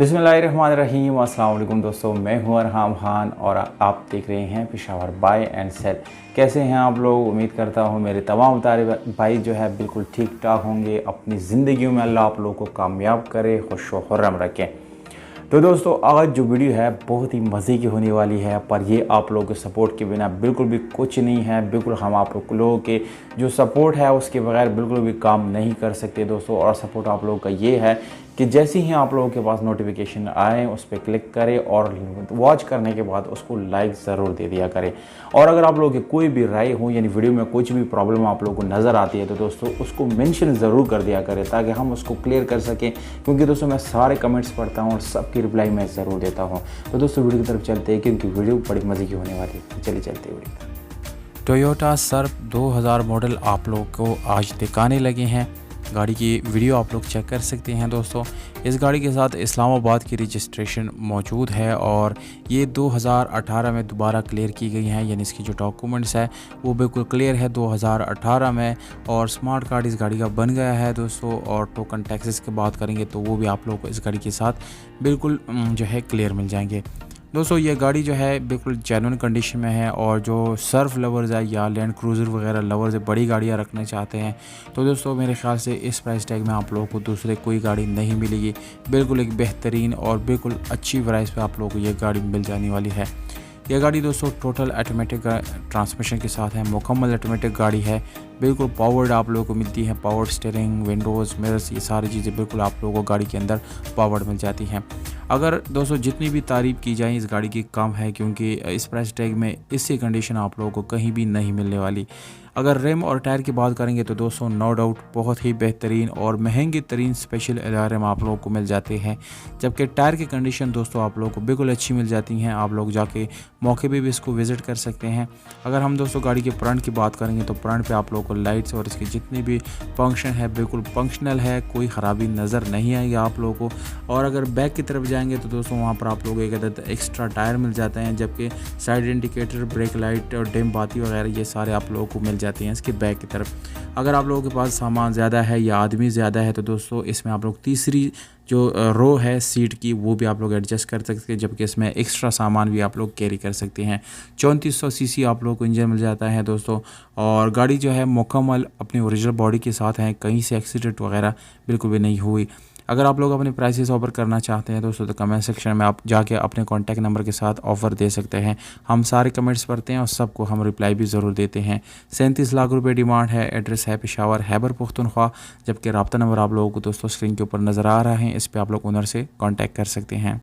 बिस्मिल्लाहिर्रहमानिर्रहीम। अस्सलाम वालेकुम दोस्तों, मैं हूं अरहाम खान और आप देख रहे हैं पेशावर बाय एंड सेल। कैसे हैं आप लोग? उम्मीद करता हूं मेरे तमाम भाई जो है बिल्कुल ठीक ठाक होंगे। अपनी ज़िंदगी में अल्लाह आप लोगों को कामयाब करे, खुश व खुर्रम रखें। तो दोस्तों, आज जो वीडियो है बहुत ही मज़े की होने वाली है, पर ये आप लोगों के सपोर्ट के बिना बिल्कुल भी कुछ नहीं है। बिल्कुल हम आप लोगों के जो सपोर्ट है उसके बगैर बिल्कुल भी काम नहीं कर सकते दोस्तों। और सपोर्ट आप लोगों का ये है कि जैसे ही आप लोगों के पास नोटिफिकेशन आए उस पर क्लिक करें और वॉच करने के बाद उसको लाइक ज़रूर दे दिया करें। और अगर आप लोगों की कोई भी राय हो, यानी वीडियो में कुछ भी प्रॉब्लम आप लोगों को नज़र आती है, तो दोस्तों उसको मेंशन ज़रूर कर दिया करें ताकि हम उसको क्लियर कर सकें। क्योंकि दोस्तों मैं सारे कमेंट्स पढ़ता हूँ और सबकी रिप्लाई मैं ज़रूर देता हूँ। तो दोस्तों वीडियो की तरफ चलते हैं क्योंकि वीडियो बड़ी मज़े की होने वाली है। चलिए चलते हैं वीडियो। टोयोटा सर्फ 2000 मॉडल आप लोग को आज दिखाने लगे हैं। गाड़ी की वीडियो आप लोग चेक कर सकते हैं दोस्तों। इस गाड़ी के साथ इस्लामाबाद की रजिस्ट्रेशन मौजूद है और ये 2018 में दोबारा क्लियर की गई हैं, यानी इसकी जो डॉक्यूमेंट्स है वो बिल्कुल क्लियर है 2018 में। और स्मार्ट कार्ड इस गाड़ी का बन गया है दोस्तों। और टोकन टैक्सेस की बात करेंगे तो वो भी आप लोग को इस गाड़ी के साथ बिल्कुल जो है क्लियर मिल जाएंगे दोस्तों। ये गाड़ी जो है बिल्कुल जेन्युइन कंडीशन में है। और जो सर्फ लवर्स है या लैंड क्रूज़र वगैरह लवर्स है, बड़ी गाड़ियाँ रखना चाहते हैं, तो दोस्तों मेरे ख्याल से इस प्राइस टैग में आप लोगों को दूसरे कोई गाड़ी नहीं मिलेगी। बिल्कुल एक बेहतरीन और बिल्कुल अच्छी प्राइस पे आप लोगों को ये गाड़ी मिल जाने वाली है। यह गाड़ी दोस्तों टोटल ऑटोमेटिक ट्रांसमिशन के साथ है, मुकम्मल ऑटोमेटिक गाड़ी है। बिल्कुल पावर्ड आप लोगों को मिलती है। पावर्ड स्टीयरिंग, विंडोज़, मिरर्स, ये सारी चीज़ें बिल्कुल आप लोगों को गाड़ी के अंदर पावर्ड मिल जाती हैं। अगर दोस्तों जितनी भी तारीफ़ की जाए इस गाड़ी की कम है, क्योंकि इस प्राइस टैग में इससे कंडीशन आप लोगों को कहीं भी नहीं मिलने वाली। अगर रिम और टायर की बात करेंगे तो दोस्तों नो डाउट बहुत ही बेहतरीन और महंगे तरीन स्पेशल रिम आप लोगों को मिल जाते हैं। जबकि टायर की कंडीशन दोस्तों आप लोगों को बिल्कुल अच्छी मिल जाती हैं। आप लोग जाके मौके पे भी इसको विज़िट कर सकते हैं। अगर हम दोस्तों गाड़ी के फ्रंट की बात करेंगे तो फ्रंट पे आप लोगों को लाइट्स और इसके जितने भी फंक्शन है बिल्कुल फंक्शनल है, कोई ख़राबी नज़र नहीं आएगी आप लोगों को। और अगर बैक की तरफ जाएंगे तो दोस्तों वहाँ पर आप लोग एक अदद एक्स्ट्रा टायर मिल जाते हैं। जबकि साइड इंडिकेटर, ब्रेक लाइट और डिम बाती वगैरह ये सारे आप लोगों को मिल जाती हैं इसके बैक की तरफ। अगर आप लोगों के पास सामान ज़्यादा है या आदमी ज़्यादा है तो दोस्तों इसमें आप लोग तीसरी जो रो है सीट की वो भी आप लोग एडजस्ट कर सकते हैं। जबकि इसमें एक्स्ट्रा सामान भी आप लोग कैरी कर सकते हैं। 3400 सीसी आप लोगों को इंजन मिल जाता है दोस्तों। और गाड़ी जो है मुकम्मल अपनी ओरिजिनल बॉडी के साथ है, कहीं से एक्सीडेंट वगैरह बिल्कुल भी नहीं हुई। अगर आप लोग अपने प्राइसेस ऑफर करना चाहते हैं दोस्तों तो कमेंट सेक्शन में आप जाके अपने कॉन्टैक्ट नंबर के साथ ऑफ़र दे सकते हैं। हम सारे कमेंट्स पढ़ते हैं और सबको हम रिप्लाई भी ज़रूर देते हैं। 37 लाख रुपए डिमांड है। एड्रेस है पेशावर खैबर पख्तूनख्वा। जबकि रब्ता नंबर आप लोगों को दोस्तों स्क्रीन के ऊपर नज़र आ रहा है, इस पर आप लोग ओनर से कॉन्टैक्ट कर सकते हैं।